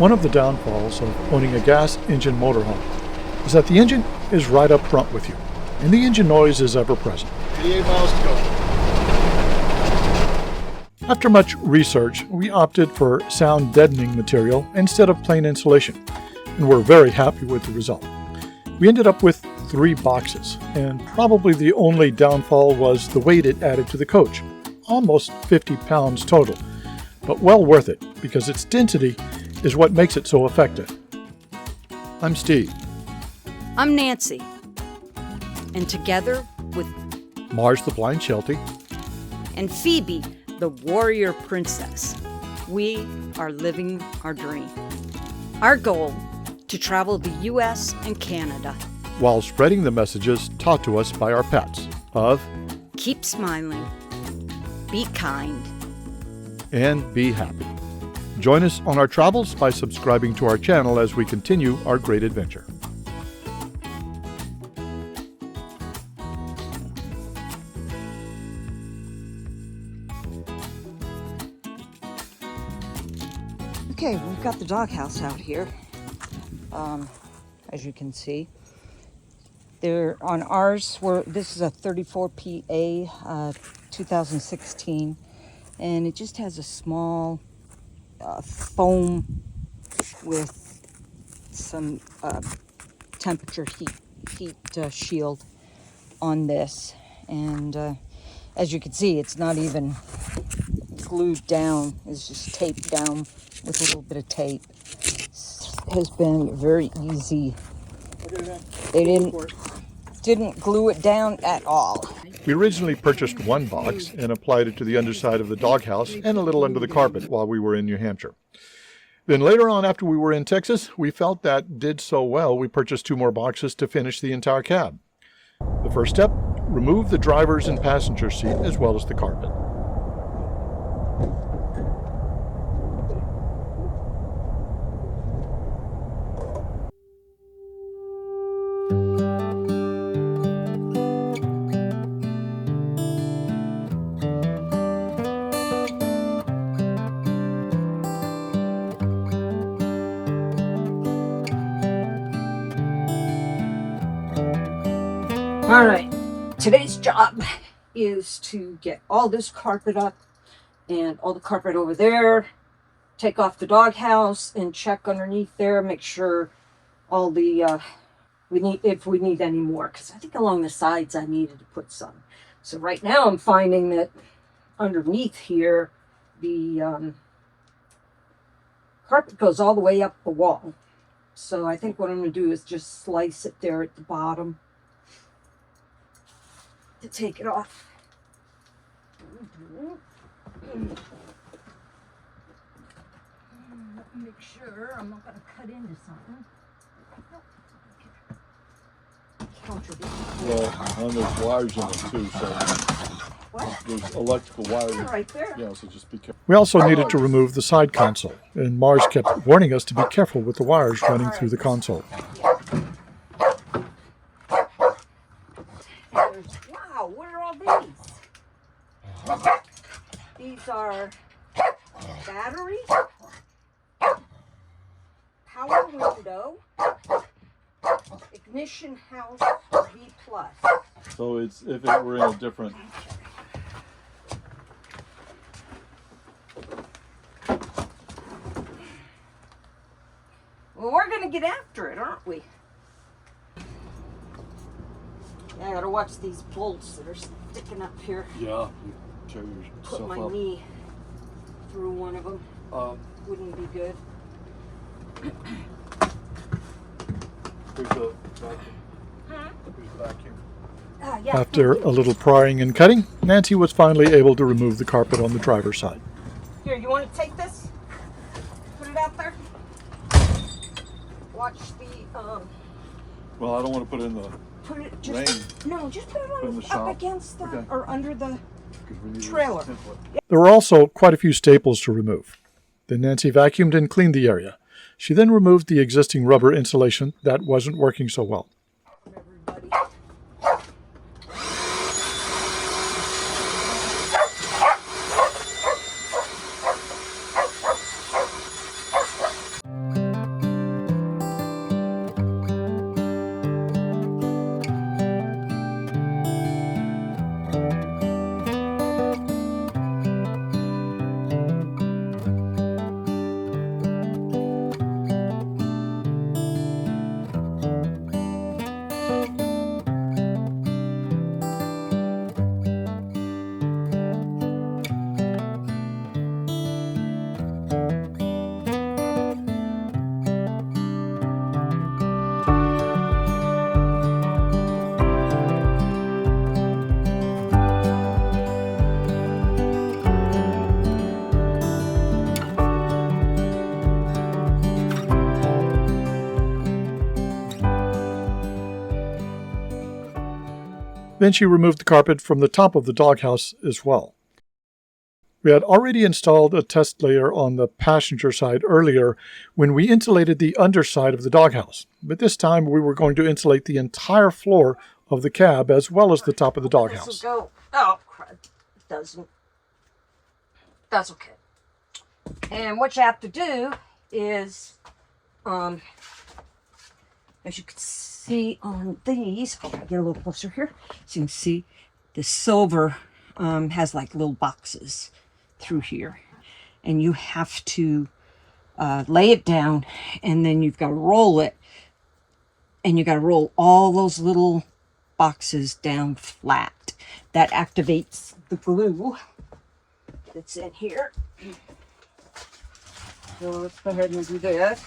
One of the downfalls of owning a gas engine motorhome is that the engine is right up front with you, and the engine noise is ever present. 88 miles to go. After much research, we opted for sound deadening material instead of plain insulation, and we're very happy with the result. We ended up with 3 boxes, and probably the only downfall was the weight it added to the coach, almost 50 pounds total, but well worth it because its density is what makes it so effective. I'm Steve. I'm Nancy. And together with Mars the Blind Sheltie and Phoebe, the warrior princess, we are living our dream. Our goal, to travel the U.S. and Canada while spreading the messages taught to us by our pets of keep smiling, be kind, and be happy. Join us on our travels by subscribing to our channel as we continue our great adventure. Okay, we've got the doghouse out here, as you can see. They're on ours. This is a 34 PA 2016, and it just has a small foam with some temperature heat shield on this, and as you can see, it's not even glued down. It's just taped down with a little bit of tape. This has been very easy. They didn't glue it down at all. We originally purchased 1 box and applied it to the underside of the doghouse and a little under the carpet while we were in New Hampshire. Then later on, after we were in Texas, we felt that did so well, we purchased 2 more boxes to finish the entire cab. The first step, remove the driver's and passenger seat as well as the carpet. All right, today's job is to get all this carpet up and all the carpet over there, take off the doghouse and check underneath there, make sure all the, if we need any more, because I think along the sides I needed to put some. So right now I'm finding that underneath here, the carpet goes all the way up the wall. So I think what I'm going to do is just slice it there at the bottom to take it off. Let me make sure I'm not going to cut into something. Well, and there's wires in it too, so What? there's electrical wires. Right there. Yeah, so just be careful. We also needed to remove the side console, and Mars kept warning us to be careful with the wires running through the console. Wow, what are all these? These are battery, power window, ignition house V+. So it's if it were in a different. Well, we're going to get after it, aren't we? I gotta watch these bolts that are sticking up here. Yeah, you tear Put yourself my up. knee through one of them. Wouldn't be good. There's a vacuum. There's a vacuum. Yeah. After a little prying and cutting, Nancy was finally able to remove the carpet on the driver's side. Here, you want to take this? Put it out there. Watch the Well, I don't want to put it in the put it rain. No, just put it in the up shop. against the Okay. or under the Because we need trailer. There were also quite a few staples to remove. Then Nancy vacuumed and cleaned the area. She then removed the existing rubber insulation that wasn't working so well. Everybody. Then she removed the carpet from the top of the doghouse as well. We had already installed a test layer on the passenger side earlier when we insulated the underside of the doghouse, but this time we were going to insulate the entire floor of the cab as well as the top of the doghouse. This will go. Oh, crud. It doesn't. That's okay. And what you have to do is, as you can see on these, I'll get a little closer here, so you can see the silver has like little boxes through here, and you have to lay it down, and then you've got to roll it, and you got to roll all those little boxes down flat. That activates the glue that's in here. So let's go ahead and do that.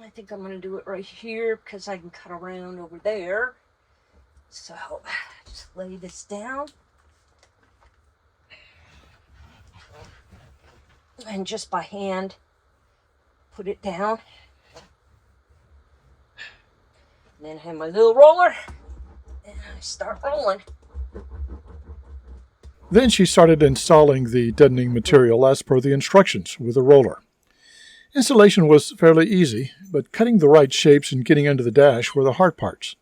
I think I'm going to do it right here because I can cut around over there. So just lay this down. And just by hand, put it down. And then I have my little roller, and I start rolling. Then she started installing the deadening material as per the instructions with a roller. Installation was fairly easy, but cutting the right shapes and getting under the dash were the hard parts.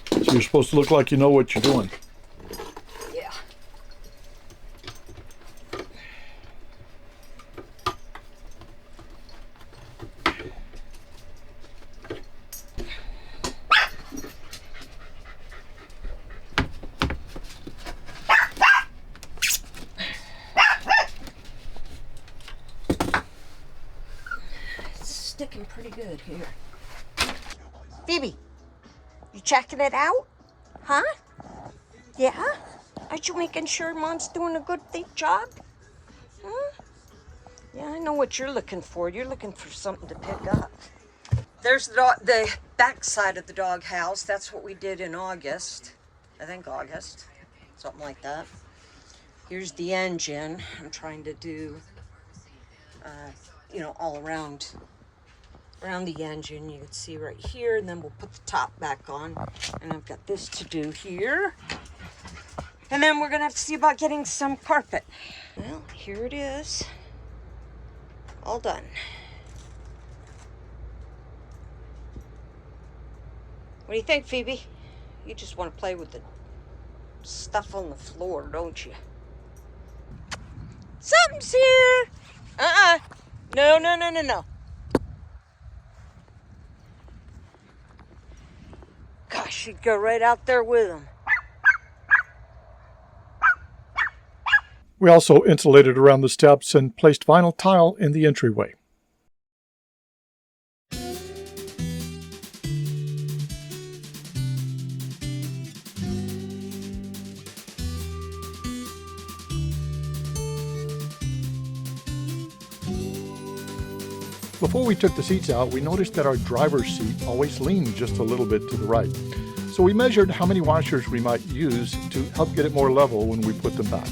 So you're supposed to look like you know what you're doing. Yeah. It's sticking pretty good here. Phoebe, you checking it out? Huh? Yeah? Aren't you making sure Mom's doing a good job? Yeah, I know what you're looking for. You're looking for something to pick up. There's the back side of the doghouse. That's what we did in August. I think August. Something like that. Here's the engine. I'm trying to do, all around the engine. You can see right here, and then we'll put the top back on. And I've got this to do here. And then we're gonna have to see about getting some carpet. Well, here it is. All done. What do you think, Phoebe? You just want to play with the stuff on the floor, don't you? Something's here. No. Gosh, you'd go right out there with them. We also insulated around the steps and placed vinyl tile in the entryway. Before we took the seats out, we noticed that our driver's seat always leaned just a little bit to the right. So we measured how many washers we might use to help get it more level when we put them back.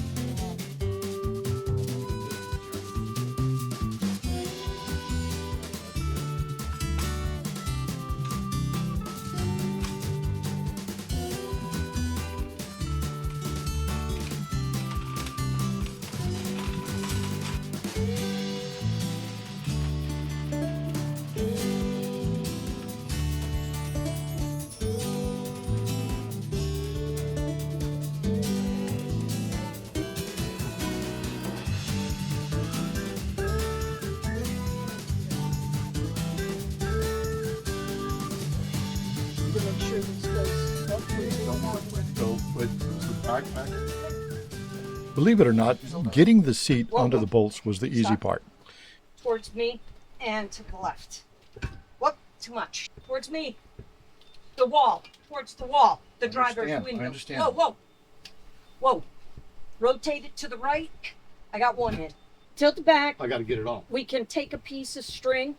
Believe it or not, getting the seat onto the bolts was the easy part. Towards me and to the left. Whoop, too much. Towards me. The wall. Towards the wall. The driver's window. I understand. Whoa. Rotate it to the right. I got one in. Tilt it back. I got to get it on. We can take a piece of string.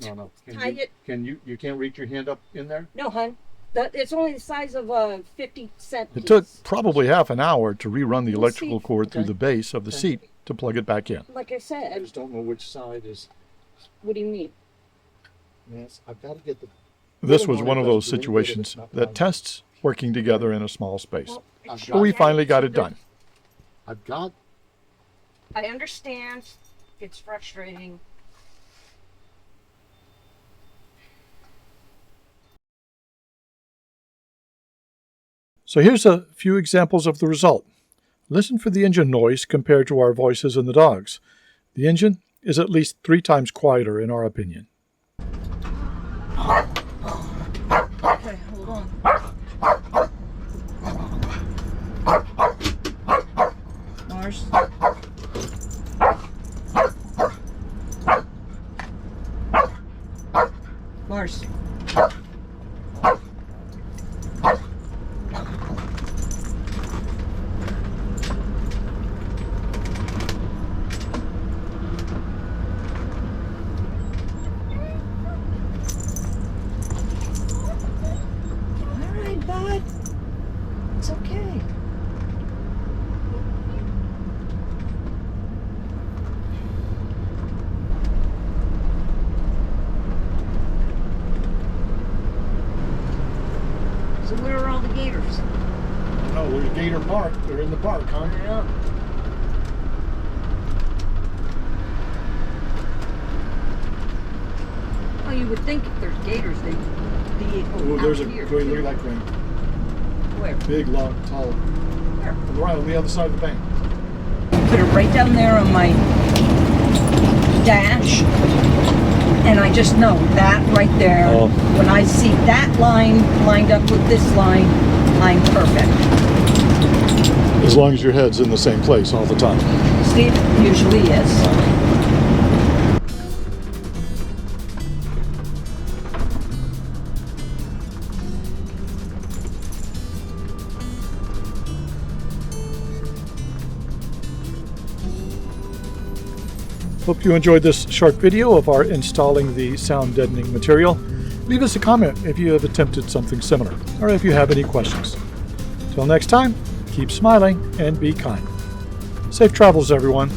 No. Tie it. Can you can't reach your hand up in there? No, hun. It's only the size of a 50-cent piece. It took probably half an hour to rerun the electrical see. cord through Okay. the base of the seat to plug it back in. Like I I said, just don't know which side is. what do you mean? Yes, I've got to get the. This was one of those Doesn't do any good if situations it's not that done. tests working together in a small space. Well, I've But we got- finally got it done. I've got. I understand. It's frustrating. So here's a few examples of the result. Listen for the engine noise compared to our voices and the dog's. The engine is at least 3 times quieter in our opinion. Okay, hold on. Mars. Mars. All right, bud. It's okay. So where are all the gators? No, there's Gator Park. They're in the park, huh? Yeah. Well, you would think if there's gators, they'd be Oh, out there's a here. crane. Look too. at that crane. Where? Big, long, tall. Where? Right on the other side of the bank. Put it right down there on my dash, and I just know that right there. Oh. When I see that line lined up with this line, I'm perfect. As long as your head's in the same place all the time. Steve usually is. Hope you enjoyed this short video of our installing the sound deadening material. Leave us a comment if you have attempted something similar, or if you have any questions. Till next time, keep smiling and be kind. Safe travels, everyone.